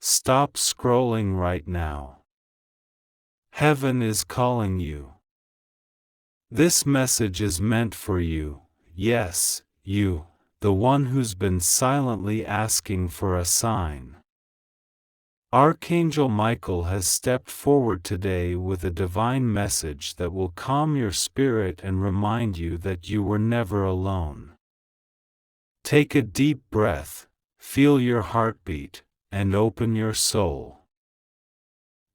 Stop scrolling right now. Heaven is calling you. This message is meant for you, yes, you, the one who's been silently asking for a sign. Archangel Michael has stepped forward today with a divine message that will calm your spirit and remind you that you were never alone. Take a deep breath, feel your heartbeat, and open your soul.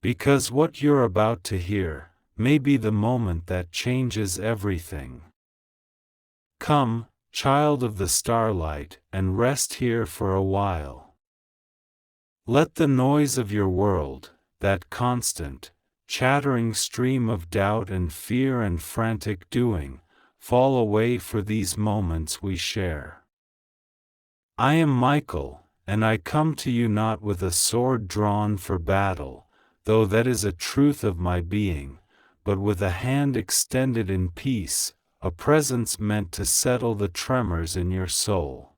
Because what you're about to hear may be the moment that changes everything. Come, child of the starlight, and rest here for a while. Let the noise of your world, that constant, chattering stream of doubt and fear and frantic doing, fall away for these moments we share. I am Michael, and I come to you not with a sword drawn for battle, though that is a truth of my being, but with a hand extended in peace, a presence meant to settle the tremors in your soul.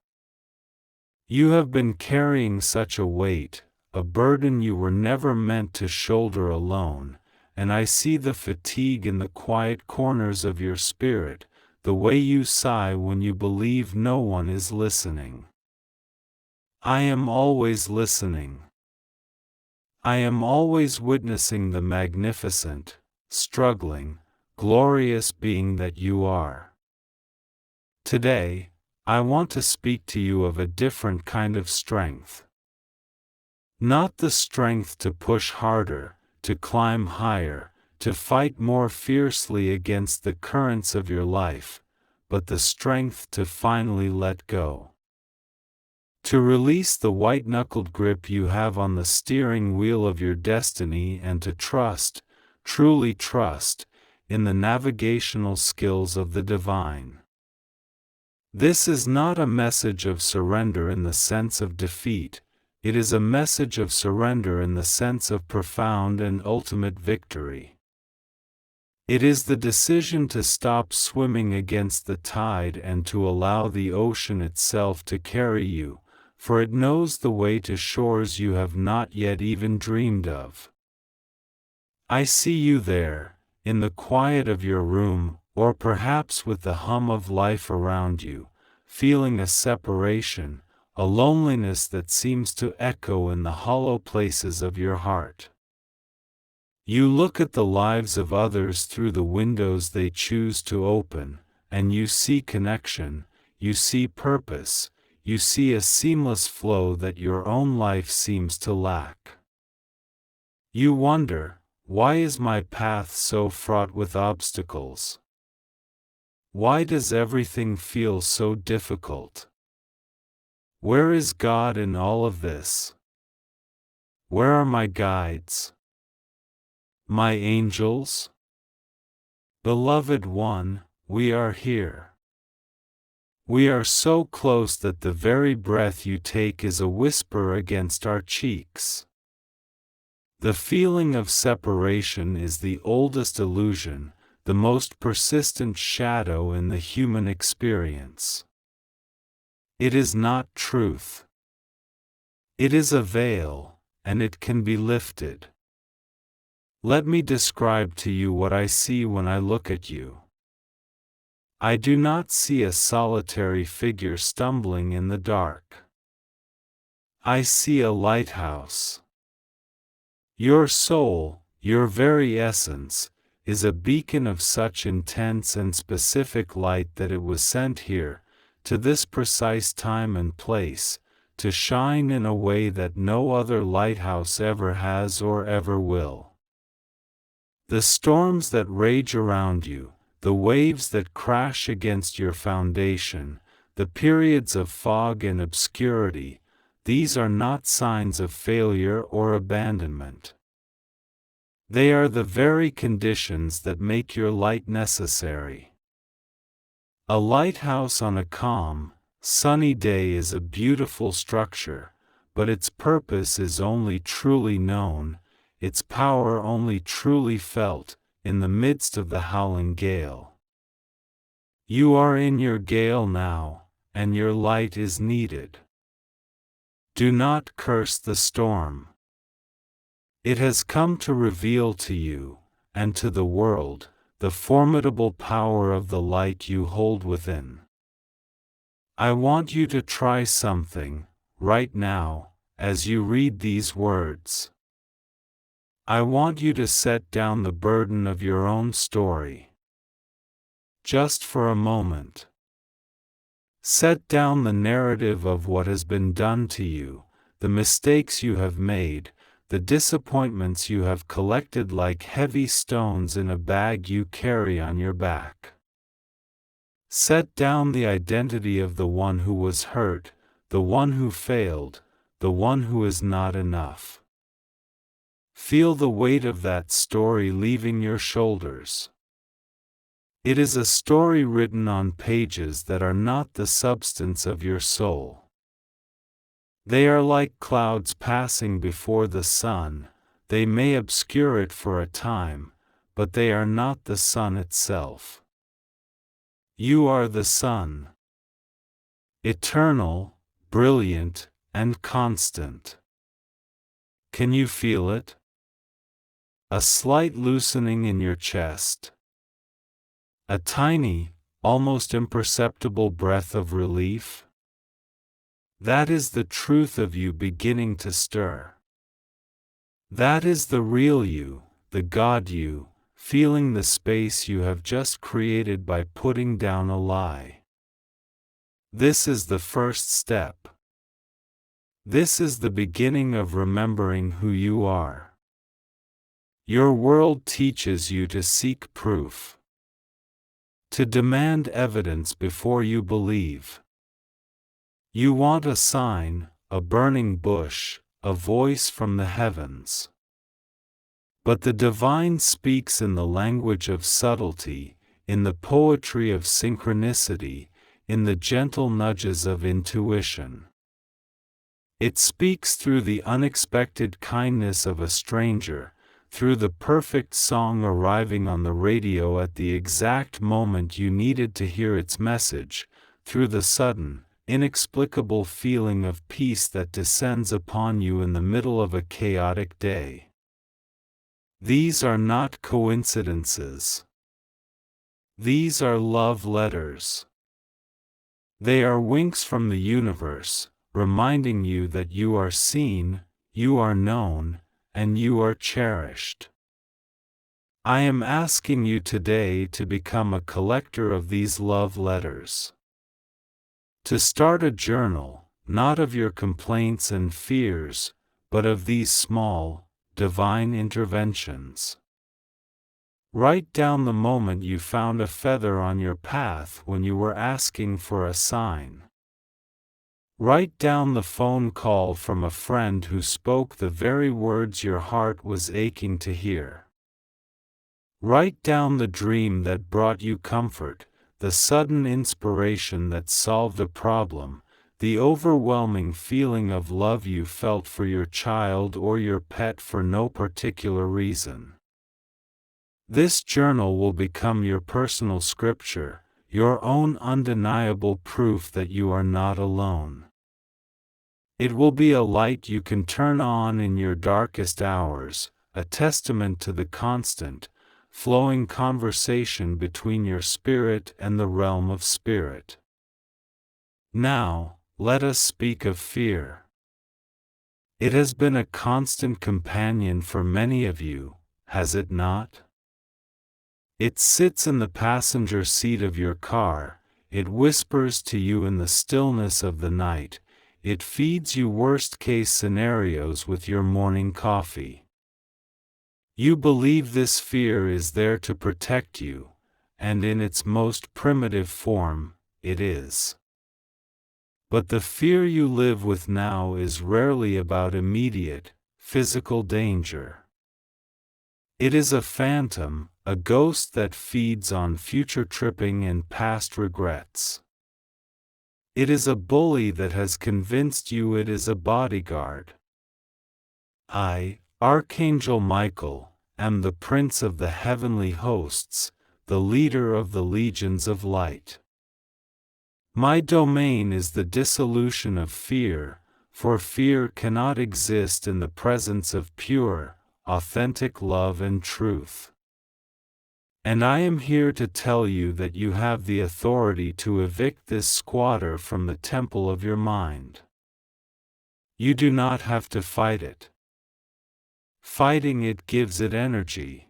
You have been carrying such a weight, a burden you were never meant to shoulder alone, and I see the fatigue in the quiet corners of your spirit, the way you sigh when you believe no one is listening. I am always listening. I am always witnessing the magnificent, struggling, glorious being that you are. Today, I want to speak to you of a different kind of strength. Not the strength to push harder, to climb higher, to fight more fiercely against the currents of your life, but the strength to finally let go. To release the white-knuckled grip you have on the steering wheel of your destiny and to trust, truly trust, in the navigational skills of the divine. This is not a message of surrender in the sense of defeat, it is a message of surrender in the sense of profound and ultimate victory. It is the decision to stop swimming against the tide and to allow the ocean itself to carry you, for it knows the way to shores you have not yet even dreamed of. I see you there, in the quiet of your room, or perhaps with the hum of life around you, feeling a separation, a loneliness that seems to echo in the hollow places of your heart. You look at the lives of others through the windows they choose to open, and you see connection, you see purpose, you see a seamless flow that your own life seems to lack. You wonder, why is my path so fraught with obstacles? Why does everything feel so difficult? Where is God in all of this? Where are my guides? My angels? Beloved one, we are here. We are so close that the very breath you take is a whisper against our cheeks. The feeling of separation is the oldest illusion, the most persistent shadow in the human experience. It is not truth. It is a veil, and it can be lifted. Let me describe to you what I see when I look at you. I do not see a solitary figure stumbling in the dark. I see a lighthouse. Your soul, your very essence, is a beacon of such intense and specific light that it was sent here, to this precise time and place, to shine in a way that no other lighthouse ever has or ever will. The storms that rage around you, the waves that crash against your foundation, the periods of fog and obscurity, these are not signs of failure or abandonment. They are the very conditions that make your light necessary. A lighthouse on a calm, sunny day is a beautiful structure, but its purpose is only truly known, its power only truly felt, in the midst of the howling gale. You are in your gale now, and your light is needed. Do not curse the storm. It has come to reveal to you, and to the world, the formidable power of the light you hold within. I want you to try something, right now, as you read these words. I want you to set down the burden of your own story. Just for a moment. Set down the narrative of what has been done to you, the mistakes you have made, the disappointments you have collected like heavy stones in a bag you carry on your back. Set down the identity of the one who was hurt, the one who failed, the one who is not enough. Feel the weight of that story leaving your shoulders. It is a story written on pages that are not the substance of your soul. They are like clouds passing before the sun. They may obscure it for a time, but they are not the sun itself. You are the sun. Eternal, brilliant, and constant. Can you feel it? A slight loosening in your chest. A tiny, almost imperceptible breath of relief. That is the truth of you beginning to stir. That is the real you, the God you, feeling the space you have just created by putting down a lie. This is the first step. This is the beginning of remembering who you are. Your world teaches you to seek proof, to demand evidence before you believe. You want a sign, a burning bush, a voice from the heavens. But the divine speaks in the language of subtlety, in the poetry of synchronicity, in the gentle nudges of intuition. It speaks through the unexpected kindness of a stranger, through the perfect song arriving on the radio at the exact moment you needed to hear its message, through the sudden, inexplicable feeling of peace that descends upon you in the middle of a chaotic day. These are not coincidences. These are love letters. They are winks from the universe, reminding you that you are seen, you are known, and you are cherished. I am asking you today to become a collector of these love letters. To start a journal, not of your complaints and fears, but of these small, divine interventions. Write down the moment you found a feather on your path when you were asking for a sign. Write down the phone call from a friend who spoke the very words your heart was aching to hear. Write down the dream that brought you comfort, the sudden inspiration that solved a problem, the overwhelming feeling of love you felt for your child or your pet for no particular reason. This journal will become your personal scripture, your own undeniable proof that you are not alone. It will be a light you can turn on in your darkest hours, a testament to the constant, flowing conversation between your spirit and the realm of spirit. Now, let us speak of fear. It has been a constant companion for many of you, has it not? It sits in the passenger seat of your car, it whispers to you in the stillness of the night, it feeds you worst-case scenarios with your morning coffee. You believe this fear is there to protect you, and in its most primitive form, it is. But the fear you live with now is rarely about immediate, physical danger. It is a phantom, a ghost that feeds on future tripping and past regrets. It is a bully that has convinced you it is a bodyguard. I, Archangel Michael, am the Prince of the heavenly hosts, the leader of the legions of light. My domain is the dissolution of fear, for fear cannot exist in the presence of pure, authentic love and truth. And I am here to tell you that you have the authority to evict this squatter from the temple of your mind. You do not have to fight it. Fighting it gives it energy.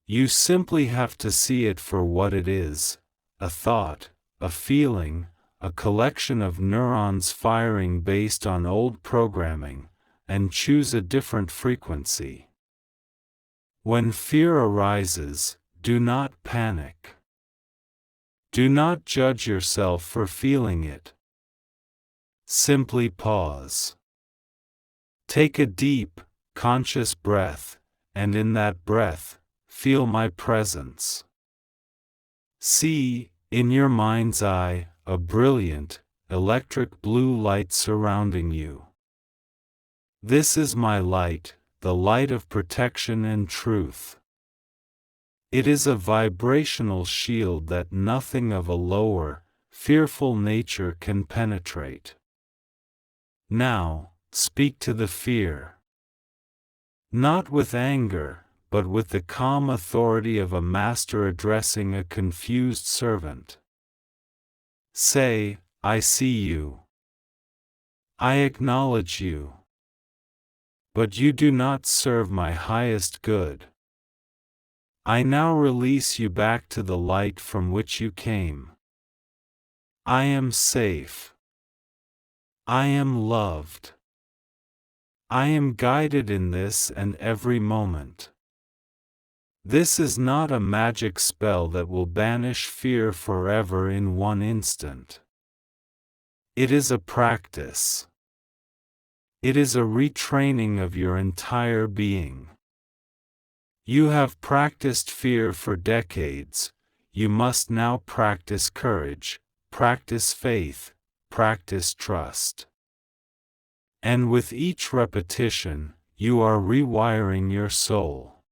You simply have to see it for what it is, a thought, a feeling, a collection of neurons firing based on old programming, and choose a different frequency. When fear arises, do not panic. Do not judge yourself for feeling it. Simply pause. Take a deep, conscious breath, and in that breath, feel my presence. See, in your mind's eye, a brilliant, electric blue light surrounding you. This is my light, the light of protection and truth. It is a vibrational shield that nothing of a lower, fearful nature can penetrate. Now, speak to the fear. Not with anger, but with the calm authority of a master addressing a confused servant. Say, I see you. I acknowledge you. But you do not serve my highest good. I now release you back to the light from which you came. I am safe. I am loved. I am guided in this and every moment. This is not a magic spell that will banish fear forever in one instant. It is a practice. It is a retraining of your entire being. You have practiced fear for decades. You must now practice courage, practice faith, practice trust. And with each repetition, you are rewiring your soul.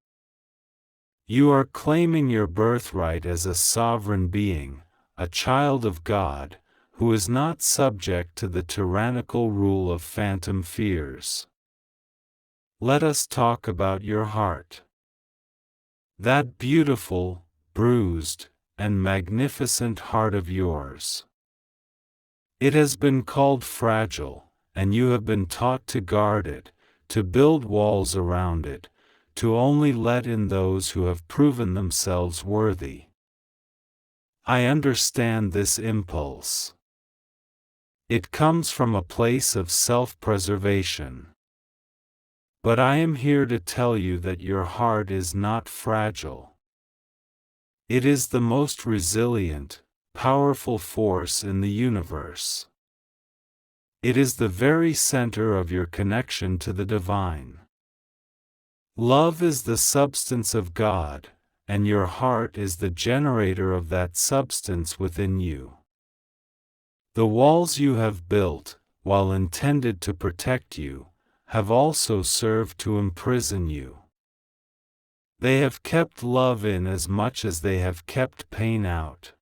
You are claiming your birthright as a sovereign being, a child of God, who is not subject to the tyrannical rule of phantom fears. Let us talk about your heart. That beautiful, bruised, and magnificent heart of yours. It has been called fragile, and you have been taught to guard it, to build walls around it, to only let in those who have proven themselves worthy. I understand this impulse. It comes from a place of self-preservation. But I am here to tell you that your heart is not fragile. It is the most resilient, powerful force in the universe. It is the very center of your connection to the divine. Love is the substance of God, and your heart is the generator of that substance within you. The walls you have built, while intended to protect you, have also served to imprison you. They have kept love in as much as they have kept pain out.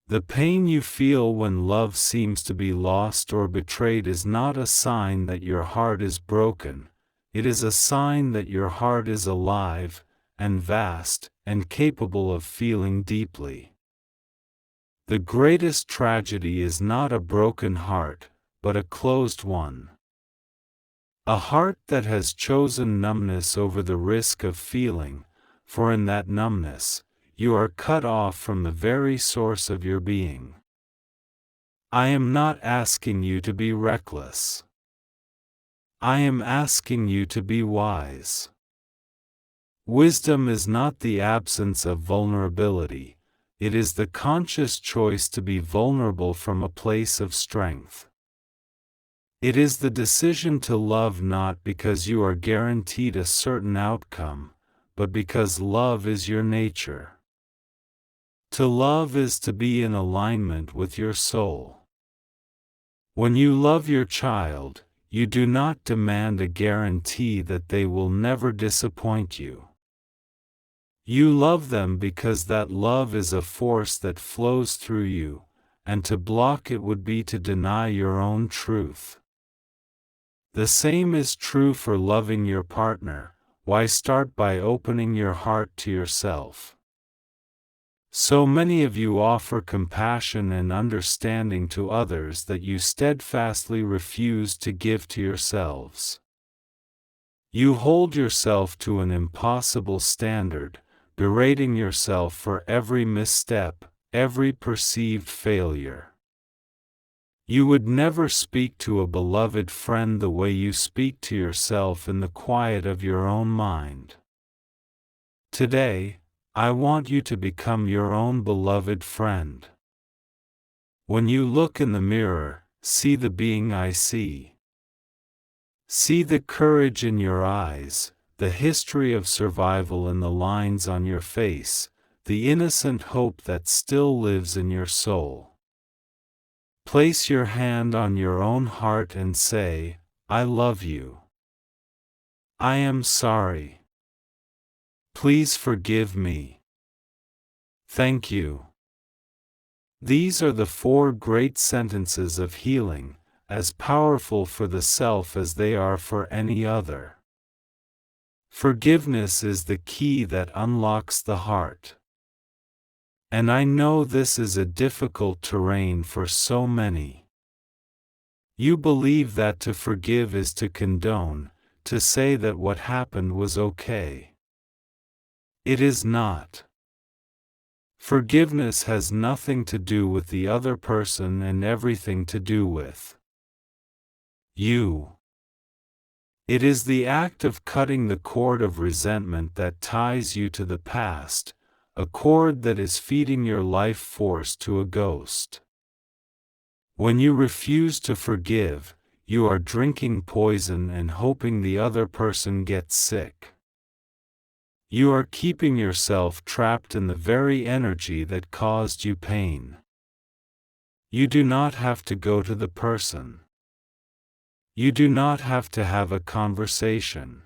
The pain you feel when love seems to be lost or betrayed is not a sign that your heart is broken, it is a sign that your heart is alive, and vast, and capable of feeling deeply. The greatest tragedy is not a broken heart, but a closed one. A heart that has chosen numbness over the risk of feeling, for in that numbness, you are cut off from the very source of your being. I am not asking you to be reckless. I am asking you to be wise. Wisdom is not the absence of vulnerability. It is the conscious choice to be vulnerable from a place of strength. It is the decision to love not because you are guaranteed a certain outcome, but because love is your nature. To love is to be in alignment with your soul. When you love your child, you do not demand a guarantee that they will never disappoint you. You love them because that love is a force that flows through you, and to block it would be to deny your own truth. The same is true for loving your partner. Why start by opening your heart to yourself? So many of you offer compassion and understanding to others that you steadfastly refuse to give to yourselves. You hold yourself to an impossible standard, berating yourself for every misstep, every perceived failure. You would never speak to a beloved friend the way you speak to yourself in the quiet of your own mind. Today, I want you to become your own beloved friend. When you look in the mirror, see the being I see. See the courage in your eyes, the history of survival in the lines on your face, the innocent hope that still lives in your soul. Place your hand on your own heart and say, I love you. I am sorry. Please forgive me. Thank you. These are the 4 great sentences of healing, as powerful for the self as they are for any other. Forgiveness is the key that unlocks the heart. And I know this is a difficult terrain for so many. You believe that to forgive is to condone, to say that what happened was okay. It is not. Forgiveness has nothing to do with the other person and everything to do with you. It is the act of cutting the cord of resentment that ties you to the past, a cord that is feeding your life force to a ghost. When you refuse to forgive, you are drinking poison and hoping the other person gets sick. You are keeping yourself trapped in the very energy that caused you pain. You do not have to go to the person. You do not have to have a conversation.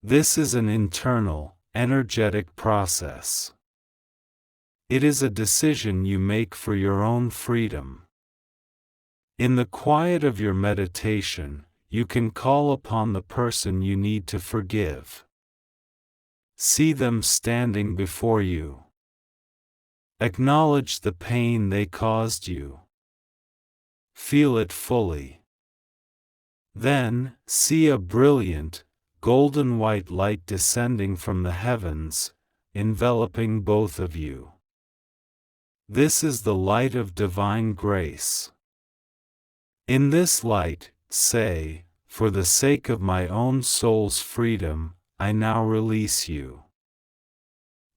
This is an internal, energetic process. It is a decision you make for your own freedom. In the quiet of your meditation, you can call upon the person you need to forgive. See them standing before you. Acknowledge the pain they caused you. Feel it fully. Then, see a brilliant, golden white light descending from the heavens, enveloping both of you. This is the light of divine grace. In this light, say, for the sake of my own soul's freedom, I now release you.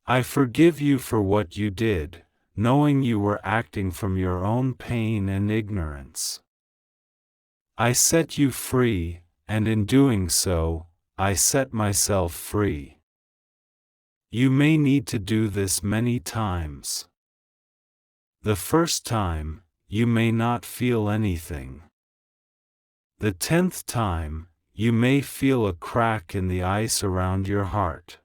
I forgive you for what you did, knowing you were acting from your own pain and ignorance. I set you free, and in doing so, I set myself free. You may need to do this many times. The first time, you may not feel anything. The 10th time, you may feel a crack in the ice around your heart.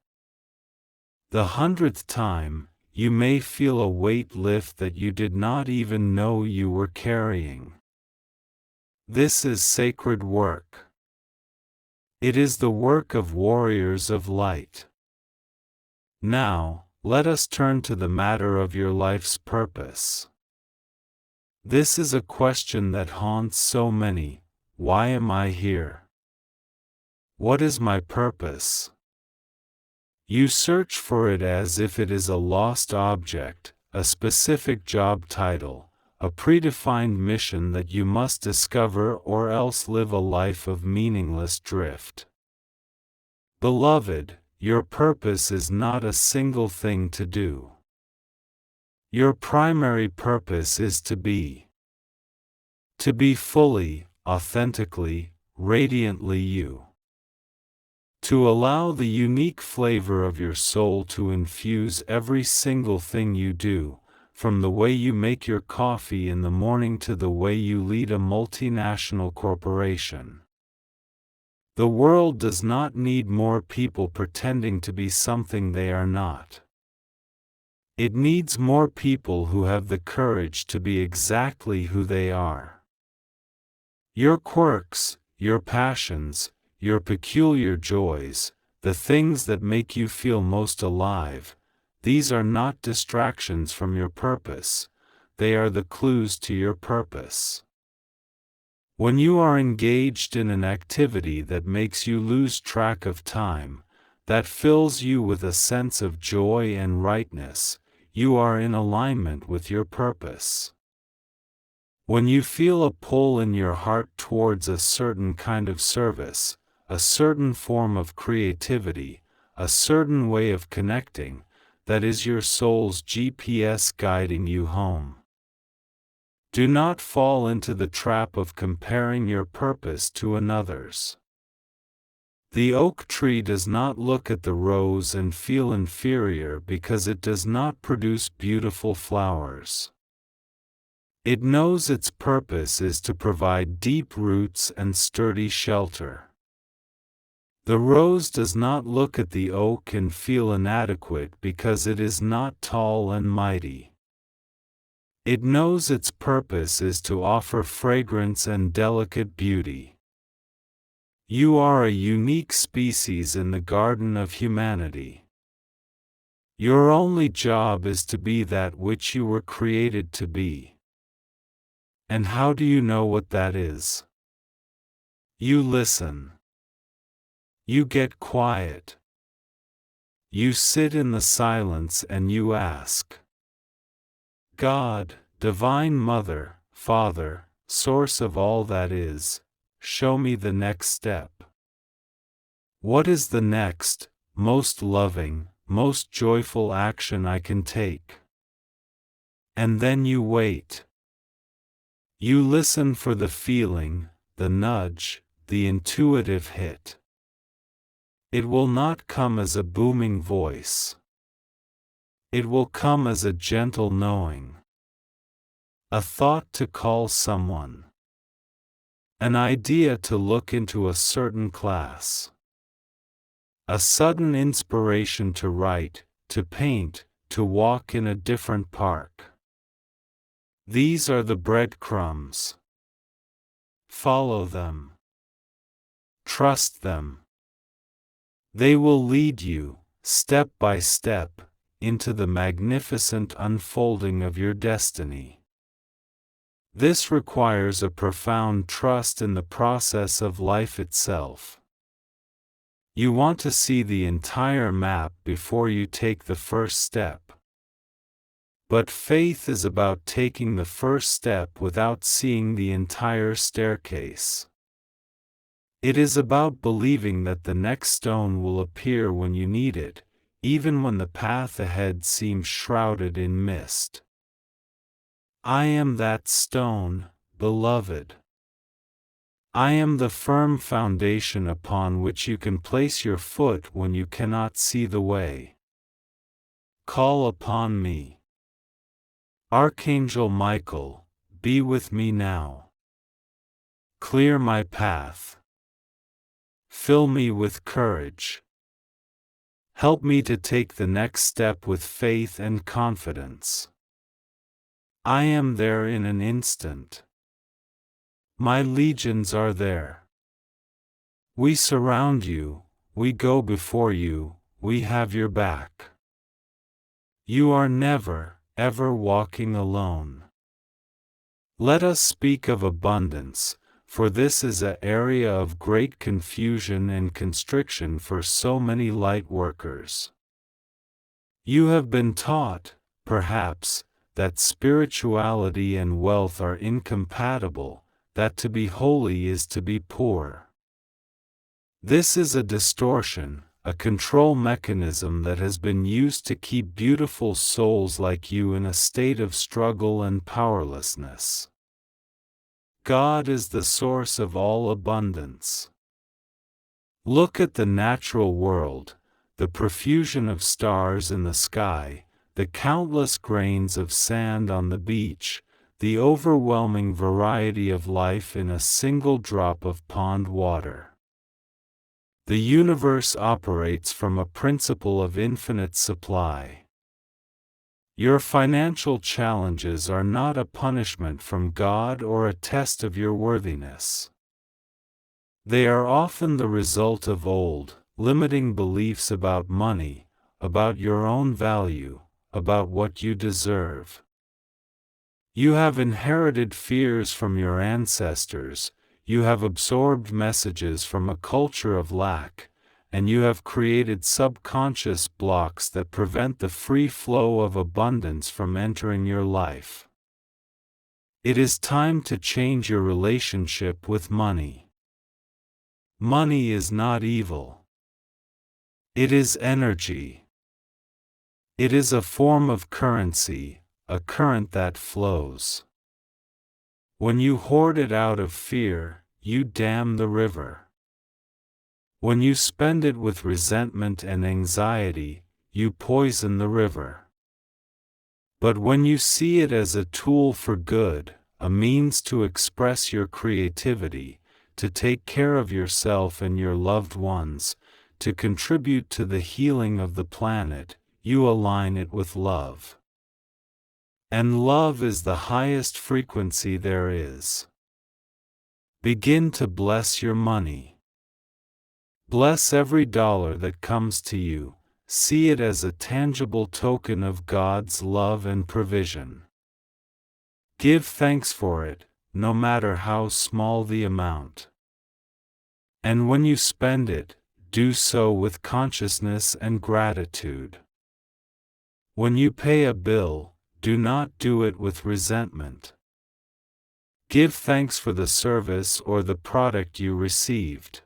The 100th time, you may feel a weight lift that you did not even know you were carrying. This is sacred work. It is the work of warriors of light. Now, let us turn to the matter of your life's purpose. This is a question that haunts so many. Why am I here? What is my purpose? You search for it as if it is a lost object, a specific job title, a predefined mission that you must discover or else live a life of meaningless drift. Beloved, your purpose is not a single thing to do. Your primary purpose is to be. To be fully, authentically, radiantly you. To allow the unique flavor of your soul to infuse every single thing you do, from the way you make your coffee in the morning to the way you lead a multinational corporation. The world does not need more people pretending to be something they are not. It needs more people who have the courage to be exactly who they are. Your quirks, your passions, your peculiar joys, the things that make you feel most alive, these are not distractions from your purpose, they are the clues to your purpose. When you are engaged in an activity that makes you lose track of time, that fills you with a sense of joy and rightness, you are in alignment with your purpose. When you feel a pull in your heart towards a certain kind of service, a certain form of creativity, a certain way of connecting, that is your soul's GPS guiding you home. Do not fall into the trap of comparing your purpose to another's. The oak tree does not look at the rose and feel inferior because it does not produce beautiful flowers. It knows its purpose is to provide deep roots and sturdy shelter. The rose does not look at the oak and feel inadequate because it is not tall and mighty. It knows its purpose is to offer fragrance and delicate beauty. You are a unique species in the garden of humanity. Your only job is to be that which you were created to be. And how do you know what that is? You listen. You get quiet. You sit in the silence and you ask, God, Divine Mother, Father, Source of all that is, show me the next step. What is the next, most loving, most joyful action I can take? And then you wait. You listen for the feeling, the nudge, the intuitive hit. It will not come as a booming voice. It will come as a gentle knowing. A thought to call someone. An idea to look into a certain class. A sudden inspiration to write, to paint, to walk in a different park. These are the breadcrumbs. Follow them. Trust them. They will lead you, step by step, into the magnificent unfolding of your destiny. This requires a profound trust in the process of life itself. You want to see the entire map before you take the first step. But faith is about taking the first step without seeing the entire staircase. It is about believing that the next stone will appear when you need it, even when the path ahead seems shrouded in mist. I am that stone, beloved. I am the firm foundation upon which you can place your foot when you cannot see the way. Call upon me. Archangel Michael, be with me now. Clear my path. Fill me with courage. Help me to take the next step with faith and confidence. I am there in an instant. My legions are there. We surround you, we go before you, we have your back. You are never, ever walking alone. Let us speak of abundance, for this is an area of great confusion and constriction for so many light workers. You have been taught, perhaps, that spirituality and wealth are incompatible, that to be holy is to be poor. This is a distortion, a control mechanism that has been used to keep beautiful souls like you in a state of struggle and powerlessness. God is the source of all abundance. Look at the natural world, the profusion of stars in the sky, the countless grains of sand on the beach, the overwhelming variety of life in a single drop of pond water. The universe operates from a principle of infinite supply. Your financial challenges are not a punishment from God or a test of your worthiness. They are often the result of old, limiting beliefs about money, about your own value, about what you deserve. You have inherited fears from your ancestors, you have absorbed messages from a culture of lack, and you have created subconscious blocks that prevent the free flow of abundance from entering your life. It is time to change your relationship with money. Money is not evil. It is energy. It is a form of currency, a current that flows. When you hoard it out of fear, you dam the river. When you spend it with resentment and anxiety, you poison the river. But when you see it as a tool for good, a means to express your creativity, to take care of yourself and your loved ones, to contribute to the healing of the planet, you align it with love. And love is the highest frequency there is. Begin to bless your money. Bless every dollar that comes to you, see it as a tangible token of God's love and provision. Give thanks for it, no matter how small the amount. And when you spend it, do so with consciousness and gratitude. When you pay a bill, do not do it with resentment. Give thanks for the service or the product you received.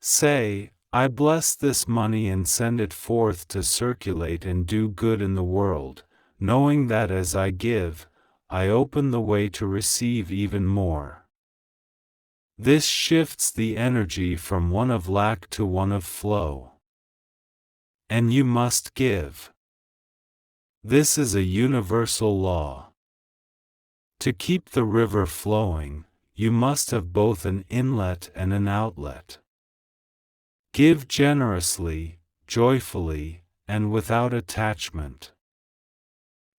Say, I bless this money and send it forth to circulate and do good in the world, knowing that as I give, I open the way to receive even more. This shifts the energy from one of lack to one of flow. And you must give. This is a universal law. To keep the river flowing, you must have both an inlet and an outlet. Give generously, joyfully, and without attachment.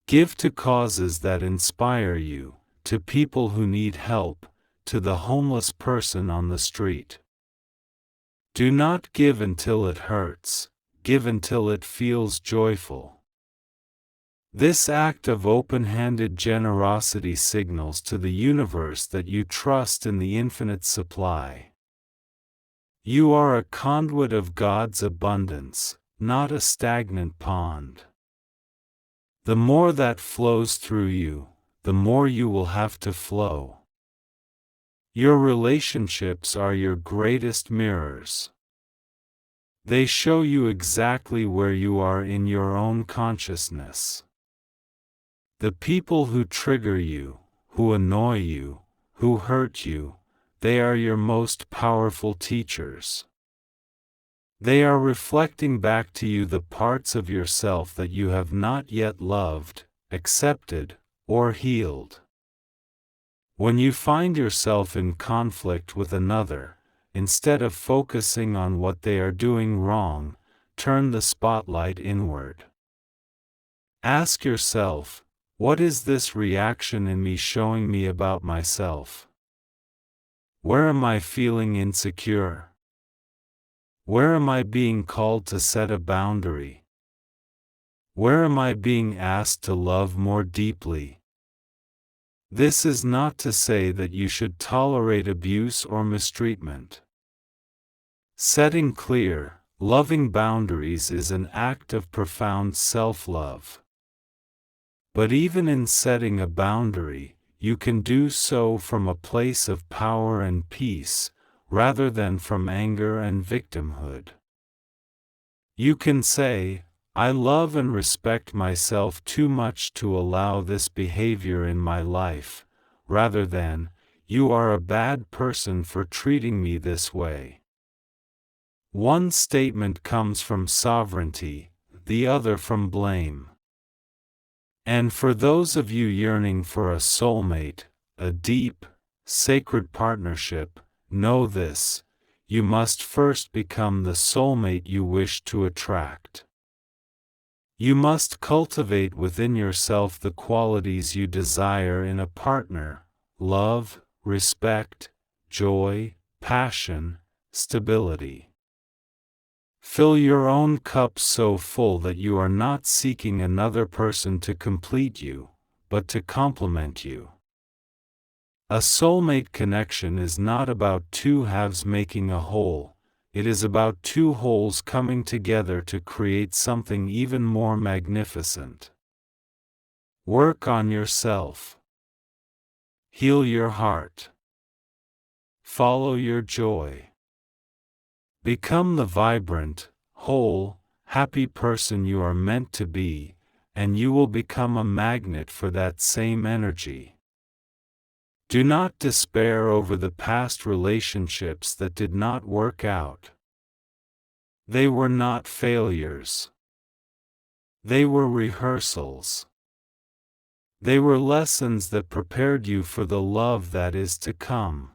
Give to causes that inspire you, to people who need help, to the homeless person on the street. Do not give until it hurts, give until it feels joyful. This act of open-handed generosity signals to the universe that you trust in the infinite supply. You are a conduit of God's abundance, not a stagnant pond. The more that flows through you, the more you will have to flow. Your relationships are your greatest mirrors. They show you exactly where you are in your own consciousness. The people who trigger you, who annoy you, who hurt you, they are your most powerful teachers. They are reflecting back to you the parts of yourself that you have not yet loved, accepted, or healed. When you find yourself in conflict with another, instead of focusing on what they are doing wrong, turn the spotlight inward. Ask yourself, what is this reaction in me showing me about myself? Where am I feeling insecure? Where am I being called to set a boundary? Where am I being asked to love more deeply? This is not to say that you should tolerate abuse or mistreatment. Setting clear, loving boundaries is an act of profound self-love. But even in setting a boundary, you can do so from a place of power and peace, rather than from anger and victimhood. You can say, I love and respect myself too much to allow this behavior in my life, rather than, you are a bad person for treating me this way. One statement comes from sovereignty, the other from blame. And for those of you yearning for a soulmate, a deep, sacred partnership, know this: you must first become the soulmate you wish to attract. You must cultivate within yourself the qualities you desire in a partner: love, respect, joy, passion, stability. Fill your own cup so full that you are not seeking another person to complete you, but to complement you. A soulmate connection is not about two halves making a whole, it is about two wholes coming together to create something even more magnificent. Work on yourself. Heal your heart. Follow your joy. Become the vibrant, whole, happy person you are meant to be, and you will become a magnet for that same energy. Do not despair over the past relationships that did not work out. They were not failures. They were rehearsals. They were lessons that prepared you for the love that is to come.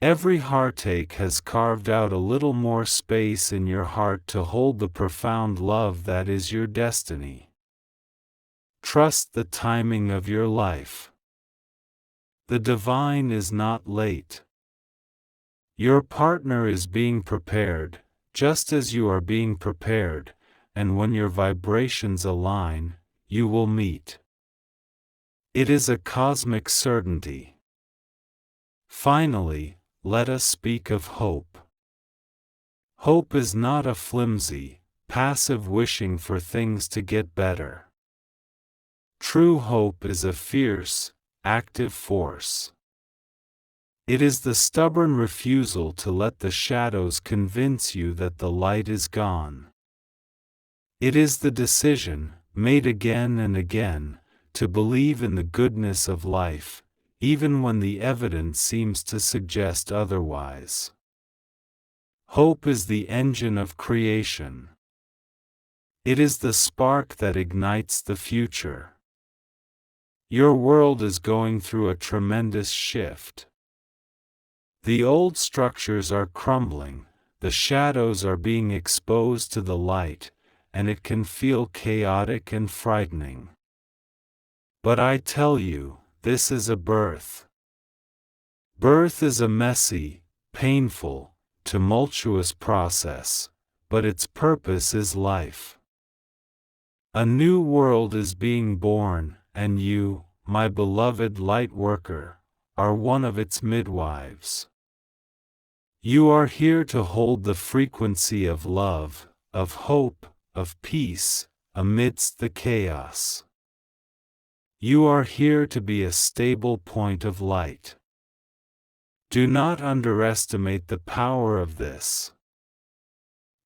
Every heartache has carved out a little more space in your heart to hold the profound love that is your destiny. Trust the timing of your life. The divine is not late. Your partner is being prepared, just as you are being prepared, and when your vibrations align, you will meet. It is a cosmic certainty. Finally, let us speak of hope. Hope is not a flimsy, passive wishing for things to get better. True hope is a fierce, active force. It is the stubborn refusal to let the shadows convince you that the light is gone. It is the decision, made again and again, to believe in the goodness of life, even when the evidence seems to suggest otherwise. Hope is the engine of creation. It is the spark that ignites the future. Your world is going through a tremendous shift. The old structures are crumbling, the shadows are being exposed to the light, and it can feel chaotic and frightening. But I tell you, this is a birth. Birth is a messy, painful, tumultuous process, but its purpose is life. A new world is being born, and you, my beloved light worker, are one of its midwives. You are here to hold the frequency of love, of hope, of peace, amidst the chaos. You are here to be a stable point of light. Do not underestimate the power of this.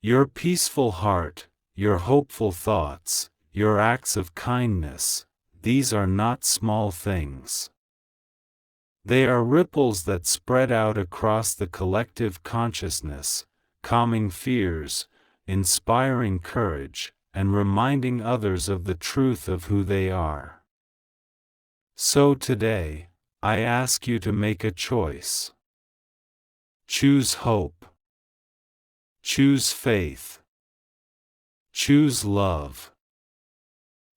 Your peaceful heart, your hopeful thoughts, your acts of kindness, these are not small things. They are ripples that spread out across the collective consciousness, calming fears, inspiring courage, and reminding others of the truth of who they are. So today, I ask you to make a choice. Choose hope. Choose faith. Choose love.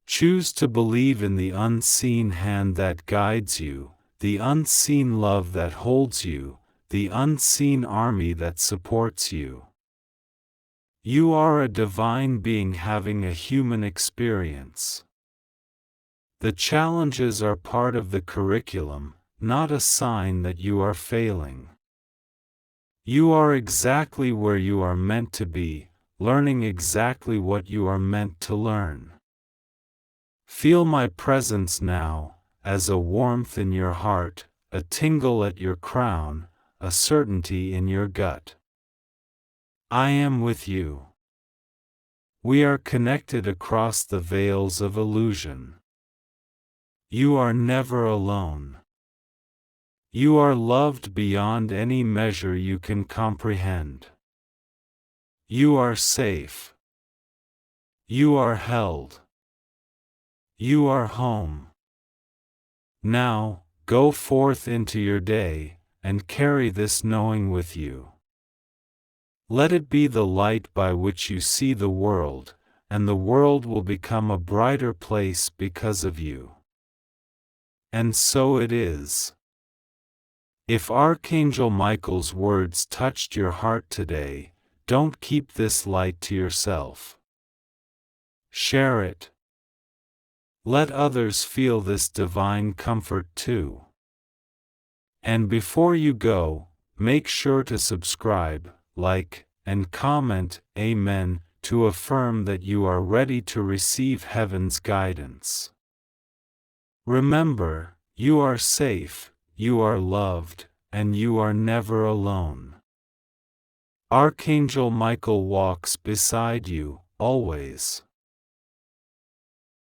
Choose to believe in the unseen hand that guides you, the unseen love that holds you, the unseen army that supports you. You are a divine being having a human experience. The challenges are part of the curriculum, not a sign that you are failing. You are exactly where you are meant to be, learning exactly what you are meant to learn. Feel my presence now, as a warmth in your heart, a tingle at your crown, a certainty in your gut. I am with you. We are connected across the veils of illusion. You are never alone. You are loved beyond any measure you can comprehend. You are safe. You are held. You are home. Now, go forth into your day, and carry this knowing with you. Let it be the light by which you see the world, and the world will become a brighter place because of you. And so it is. If Archangel Michael's words touched your heart today, don't keep this light to yourself. Share it. Let others feel this divine comfort too. And before you go, make sure to subscribe, like, and comment Amen to affirm that you are ready to receive heaven's guidance. Remember, you are safe, you are loved, and you are never alone. Archangel Michael walks beside you, always.